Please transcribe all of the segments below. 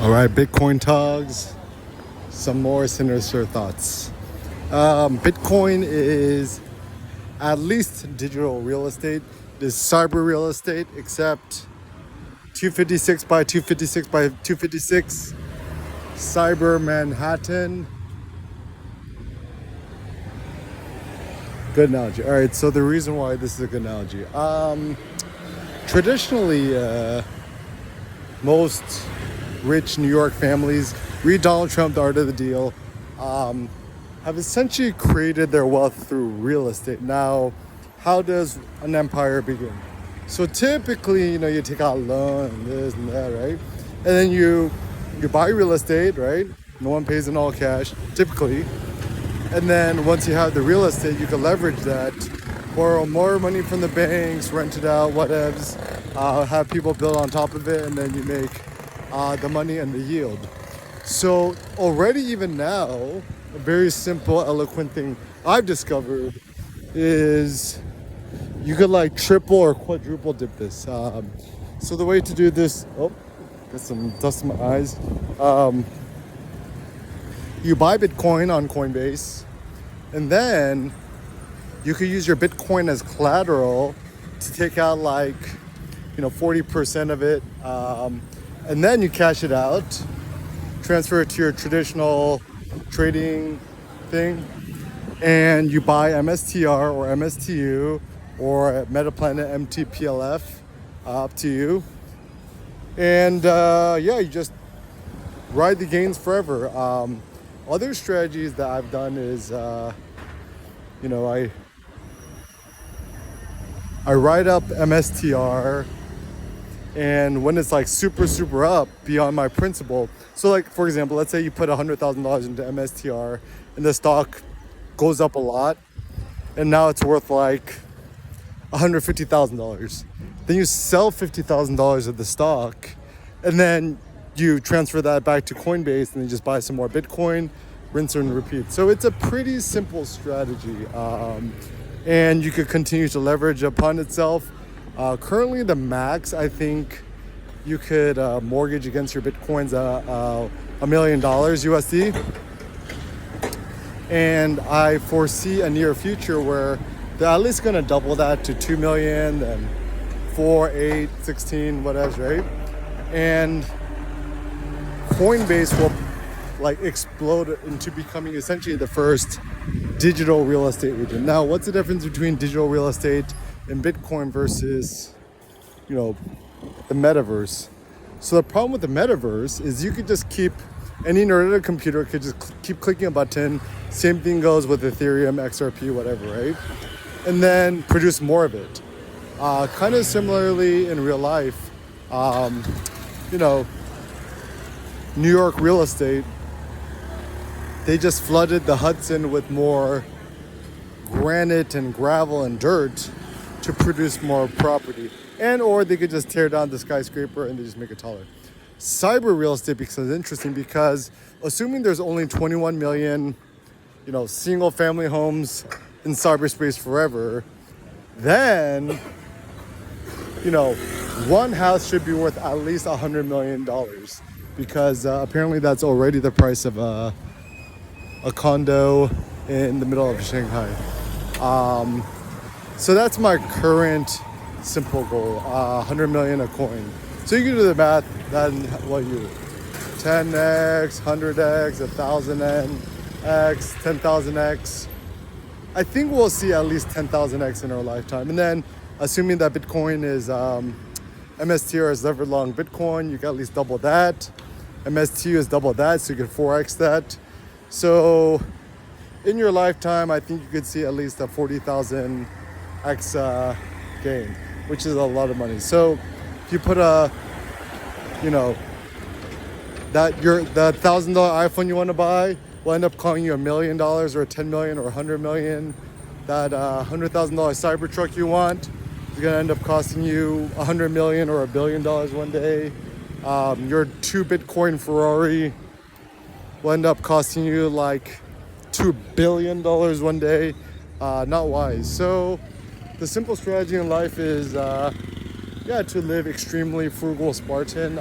All right, Bitcoin Togs, some more sinister thoughts. Bitcoin is at least digital real estate. It is cyber real estate, except 256 by 256 by 256, cyber Manhattan. Good analogy. All right, so the reason why this is a good analogy. Traditionally, most rich New York families, read Donald Trump, The Art of the Deal, have essentially created their wealth through real estate. Now, how does an empire begin? So typically, you take out a loan and this and that, right? And then you buy real estate, right? No one pays in all cash, typically. And then once you have the real estate, you can leverage that, borrow more money from the banks, rent it out, whatevs, have people build on top of it, and then you make the money and the yield. So already even now, a very simple, eloquent thing I've discovered is you could like triple or quadruple dip this. So the way to do this, got some dust in my eyes. You buy Bitcoin on Coinbase, and then you could use your Bitcoin as collateral to take out 40% of it. And then you cash it out, transfer it to your traditional trading thing, and you buy MSTR or MSTU or Metaplanet MTPLF, up to you. And you just ride the gains forever. Other strategies that I've done is, I ride up MSTR, and when it's super up beyond my principal, so for example, let's say you put $100,000 into MSTR and the stock goes up a lot, and now it's worth $150,000. Then you sell $50,000 of the stock, and then you transfer that back to Coinbase, and you just buy some more Bitcoin, rinse and repeat. So it's a pretty simple strategy, and you could continue to leverage upon itself. Currently, the max I think you could mortgage against your Bitcoins $1 million USD, and I foresee a near future where they're at least going to double that to 2 million, then 4, 8, 16, whatever, right? And Coinbase will explode into becoming essentially the first digital real estate agent. Now, what's the difference between digital real estate and Bitcoin versus, the metaverse? So the problem with the metaverse is you could just any nerd at a computer could just keep clicking a button. Same thing goes with Ethereum, XRP, whatever, right? And then produce more of it. Kind of similarly in real life, New York real estate, they just flooded the Hudson with more granite and gravel and dirt to produce more property. Or they could just tear down the skyscraper and they just make it taller. Cyber real estate becomes interesting because assuming there's only 21 million, single family homes in cyberspace forever, then, one house should be worth at least $100 million, because apparently that's already the price of a condo in the middle of Shanghai. So that's my current simple goal, 100 million a coin. So you can do the math, then 10x, 100x, 1000x, 10,000x. I think we'll see at least 10,000x in our lifetime. And then assuming that Bitcoin is, MSTR is levered long Bitcoin, you can at least double that. MSTU is double that, so you can 4x that. So in your lifetime, I think you could see at least a 40,000x gain, which is a lot of money. So if you put the $1,000 iPhone you want to buy will end up costing you $1 million or 10 million or 100 million. That $100,000 Cybertruck you want is going to end up costing you 100 million or $1 billion one day. Your 2 Bitcoin Ferrari will end up costing you $2 billion one day. Not wise. So the simple strategy in life is to live extremely frugal Spartan.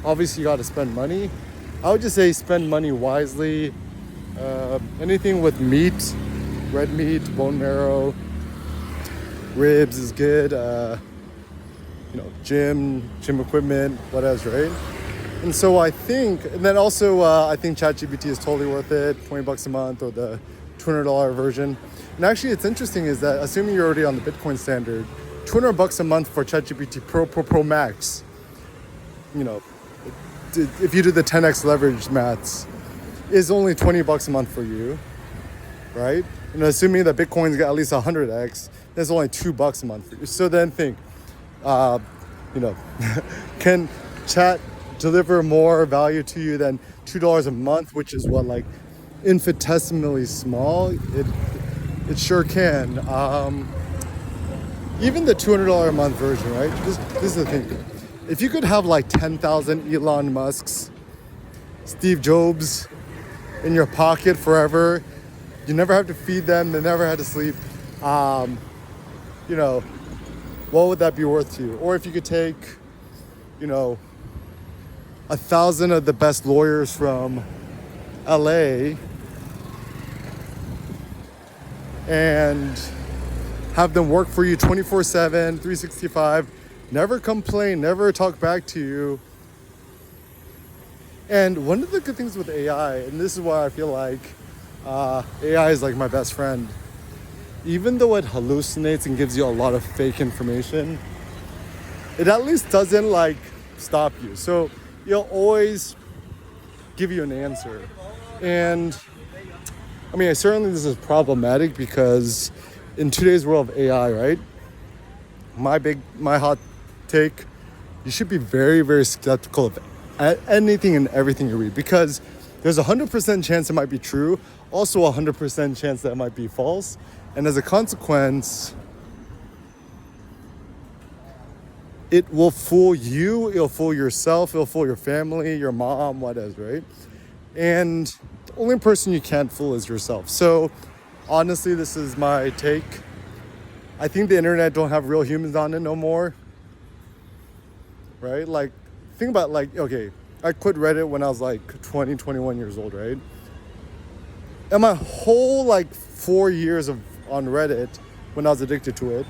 obviously you got to spend money. I would just say spend money wisely. Anything with meat, red meat, bone marrow, ribs is good. Gym equipment, what else, right? And so I think, and then also I think ChatGPT is totally worth it, $20 a month or the $200 version. And actually, it's interesting is that assuming you're already on the Bitcoin standard, $200 a month for ChatGPT Pro Max, if you do the 10x leverage maths, is only $20 a month for you, right? Assuming that Bitcoin's got at least 100x, that's only $2 a month for you. So then think, can chat deliver more value to you than $2 a month, which is what, like, infinitesimally small? It sure can. Even the $200 a month version, right? This is the thing. If you could have like 10,000 Elon Musks, Steve Jobs in your pocket forever, you never have to feed them, they never had to sleep, what would that be worth to you? Or if you could take, 1,000 of the best lawyers from LA and have them work for you 24/7, 365, never complain, never talk back to you. And one of the good things with AI, and this is why I feel like AI is like my best friend, even though it hallucinates and gives you a lot of fake information, it at least doesn't like stop you. So it'll always give you an answer. And I mean, certainly this is problematic because in today's world of AI, right? My hot take, you should be very, very skeptical of anything and everything you read, because there's a 100% chance it might be true, also a 100% chance that it might be false. And as a consequence, it will fool you, it'll fool yourself, it'll fool your family, your mom, whatever, right? And the only person you can't fool is yourself. So honestly, this is my take. I think the internet don't have real humans on it no more, right? Like, think about, like, okay, I quit Reddit when I was like 20, 21 years old, right? And my whole like 4 years on Reddit, when I was addicted to it,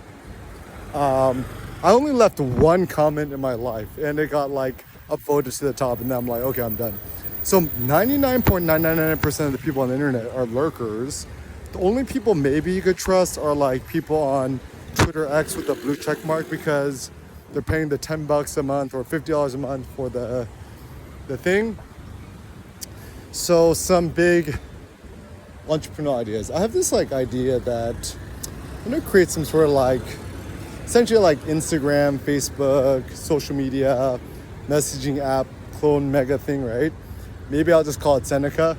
I only left one comment in my life, and it got like upvoted to the top, and then I'm like, okay, I'm done. So 99.999% of the people on the internet are lurkers. The only people maybe you could trust are like people on Twitter X with the blue check mark, because they're paying the $10 a month or $50 a month for the thing. So some big entrepreneurial ideas. I have this like idea that I'm gonna create some sort of like, essentially like Instagram, Facebook, social media, messaging app, clone mega thing, right? Maybe I'll just call it Seneca,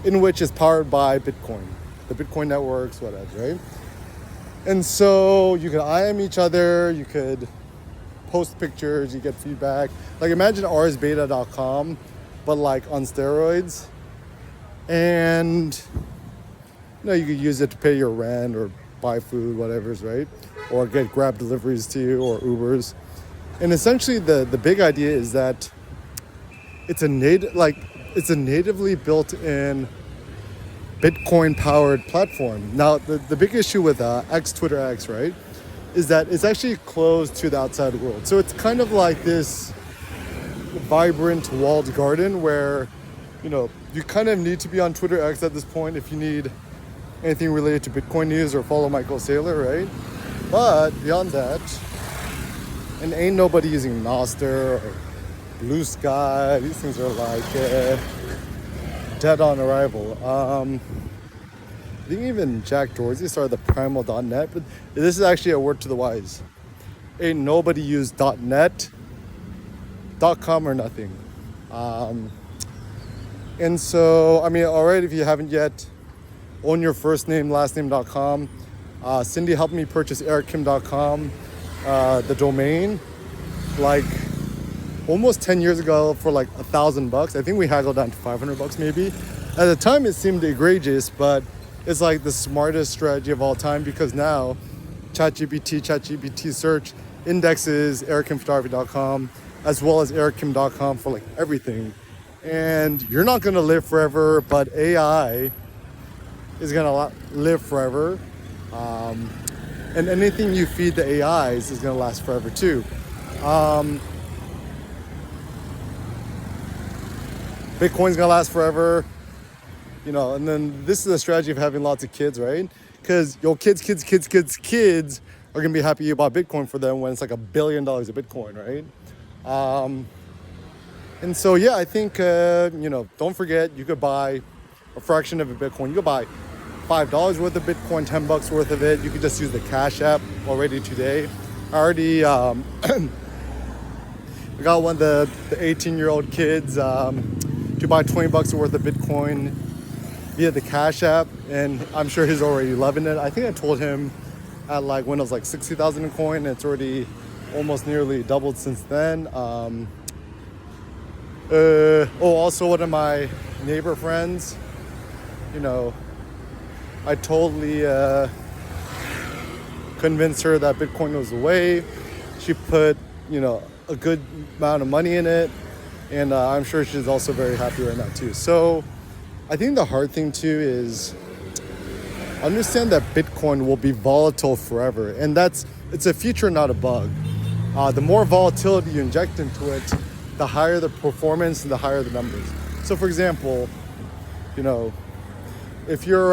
in which is powered by Bitcoin, the Bitcoin networks, whatever, right? And so you could IM each other, you could post pictures, you get feedback. Like imagine arsbeta.com, but like on steroids. And you could use it to pay your rent or buy food, whatever's, right? Or get Grab deliveries to you or Ubers. And essentially the big idea is that it's a natively built-in Bitcoin-powered platform. Now, the big issue with Twitter X, right, is that it's actually closed to the outside world. So it's kind of like this vibrant walled garden where, you kind of need to be on Twitter X at this point if you need anything related to Bitcoin news or follow Michael Saylor, right? But beyond that, and ain't nobody using Nostr or Blue Sky. These things are like dead on arrival. I think even Jack Dorsey started the primal.net, but this is actually a word to the wise. Ain't nobody used .net, .com or nothing. And so, I mean, alright, if you haven't yet, own your first name, last name.com. Cindy helped me purchase erickim.com, the domain, like almost 10 years ago for like $1,000. I think we haggled down to $500 maybe. At the time it seemed egregious, but it's like the smartest strategy of all time, because now ChatGPT search indexes ericimphotography.com, as well as erickim.com for like everything. And you're not gonna live forever, but AI is gonna live forever. And anything you feed the AIs is gonna last forever too. Bitcoin's gonna last forever, you know, and then this is the strategy of having lots of kids, right? Because your kids are gonna be happy you bought Bitcoin for them when it's like $1 billion of Bitcoin, right? And so, yeah, I think, you know, don't forget, you could buy a fraction of a Bitcoin. You could buy $5 worth of Bitcoin, $10 worth of it. You could just use the Cash App already today. I already I got one of the 18-year-old kids to buy $20 worth of Bitcoin via the Cash App, and I'm sure he's already loving it. I think I told him at like when it was like 60,000 a coin, and it's already almost nearly doubled since then. Also one of my neighbor friends, you know, I totally convinced her that Bitcoin was the way. She put, you know, a good amount of money in it, and I'm sure she's also very happy right now too. So I think the hard thing too is understand that Bitcoin will be volatile forever, and it's a feature, not a bug. The more volatility you inject into it, the higher the performance and the higher the numbers. So for example, you know, if you're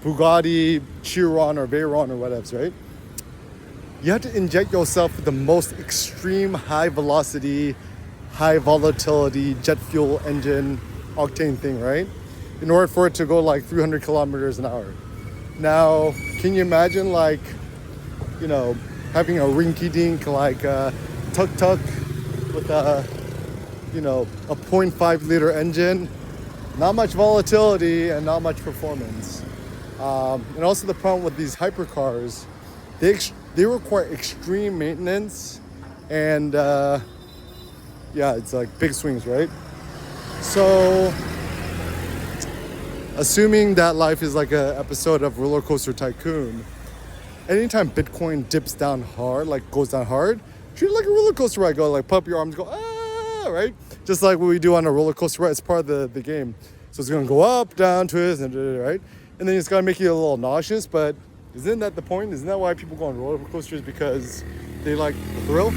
Bugatti Chiron or Veyron or whatever, right? You have to inject yourself with the most extreme high velocity, high volatility jet fuel engine octane thing, right? In order for it to go like 300 kilometers an hour. Now, can you imagine like, you know, having a rinky-dink like tuk-tuk with a, you know, a 0.5 liter engine, not much volatility and not much performance. And also the problem with these hypercars, they require extreme maintenance, and yeah, it's like big swings, right? So assuming that life is like an episode of Roller Coaster Tycoon, anytime Bitcoin dips down hard, like goes down hard, treat it like a roller coaster ride. Go like pump your arms, go ah, right? Just like what we do on a roller coaster ride. It's part of the game. So it's gonna go up, down, twist, and right? And then it's gonna make you a little nauseous. But isn't that the point? Isn't that why people go on roller coasters? Because they like the thrill?